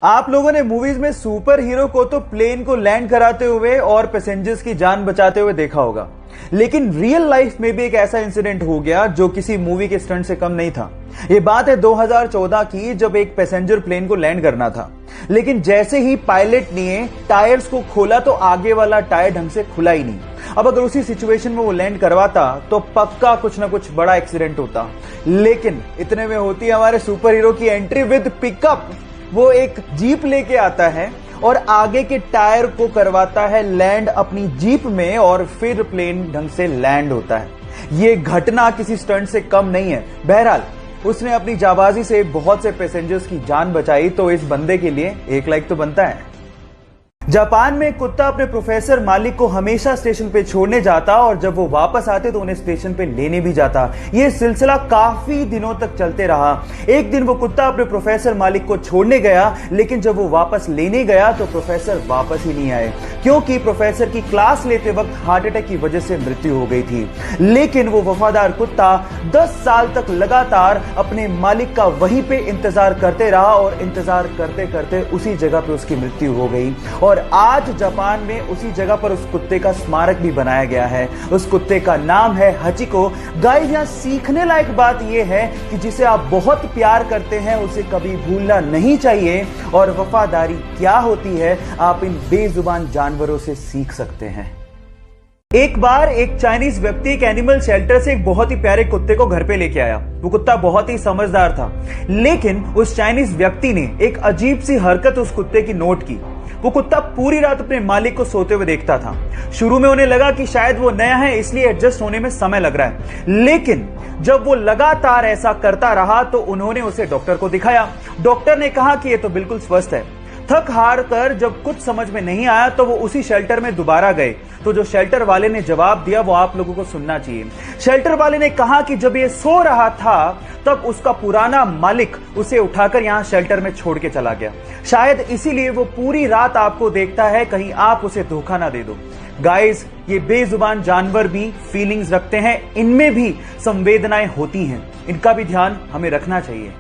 आप लोगों ने मूवीज में सुपर हीरो को तो प्लेन को लैंड कराते हुए और पैसेंजर्स की जान बचाते हुए देखा होगा, लेकिन रियल लाइफ में भी एक ऐसा इंसिडेंट हो गया जो किसी मूवी के स्टंट से कम नहीं था। ये बात है 2014 की, जब एक पैसेंजर प्लेन को लैंड करना था, लेकिन जैसे ही पायलट ने टायर्स को खोला तो आगे वाला टायर ढंग से खुला ही नहीं। अब अगर उसी सिचुएशन में वो लैंड करवाता तो पक्का कुछ ना कुछ बड़ा एक्सीडेंट होता, लेकिन इतने में होती है हमारे सुपर हीरो की एंट्री विद पिकअप। वो एक जीप लेके आता है और आगे के टायर को करवाता है लैंड अपनी जीप में और फिर प्लेन ढंग से लैंड होता है। ये घटना किसी स्टंट से कम नहीं है। बहरहाल उसने अपनी जाबाजी से बहुत से पैसेंजर्स की जान बचाई, तो इस बंदे के लिए एक लाइक तो बनता है। जापान में कुत्ता अपने प्रोफेसर मालिक को हमेशा स्टेशन पे छोड़ने जाता और जब वो वापस आते तो उन्हें स्टेशन पे लेने भी जाता। ये सिलसिला काफी दिनों तक चलते रहा। एक दिन वो कुत्ता अपने प्रोफेसर मालिक को छोड़ने गया, लेकिन जब वो वापस लेने गया तो प्रोफेसर वापस ही नहीं आए, क्योंकि प्रोफेसर की क्लास लेते वक्त हार्ट अटैक की वजह से मृत्यु हो गई थी। लेकिन वो वफादार कुत्ता 10 साल तक लगातार अपने मालिक का वहीं पे इंतजार करते रहा और इंतजार करते करते उसी जगह पे उसकी मृत्यु हो गई। और आज जापान में उसी जगह पर उस कुत्ते का स्मारक भी बनाया गया है। उस कुत्ते का नाम है हचिको। गाइस, यहां सीखने लायक बात यह है कि जिसे आप बहुत प्यार करते हैं उसे कभी भूलना नहीं चाहिए, और वफादारी क्या होती है आप इन बेजुबान जानवरों से सीख सकते हैं। एक बार एक चाइनीज व्यक्ति एक एनिमल शेल्टर से एक बहुत ही प्यारे कुत्ते को घर पे लेके आया। वो कुत्ता बहुत ही समझदार था, लेकिन उस चाइनीज व्यक्ति ने एक अजीब सी हरकत उस कुत्ते की नोट की। वो कुत्ता पूरी रात अपने मालिक को सोते हुए देखता था। शुरू में उन्हें लगा कि शायद वो नया है इसलिए एडजस्ट होने में समय लग रहा है, लेकिन जब वो लगातार ऐसा करता रहा तो उन्होंने उसे डॉक्टर को दिखाया। डॉक्टर ने कहा कि ये तो बिल्कुल स्वस्थ है। थक हार कर जब कुछ समझ में नहीं आया तो वो उसी शेल्टर में दोबारा गए, तो जो शेल्टर वाले ने जवाब दिया वो आप लोगों को सुनना चाहिए। शेल्टर वाले ने कहा कि जब ये सो रहा था तब उसका पुराना मालिक उसे उठाकर यहां शेल्टर में छोड़ के चला गया। शायद इसीलिए वो पूरी रात आपको देखता है, कहीं आप उसे धोखा ना दे दो। गाइस, ये बेजुबान जानवर भी फीलिंग्स रखते हैं, इनमें भी संवेदनाएं होती हैं, इनका भी ध्यान हमें रखना चाहिए।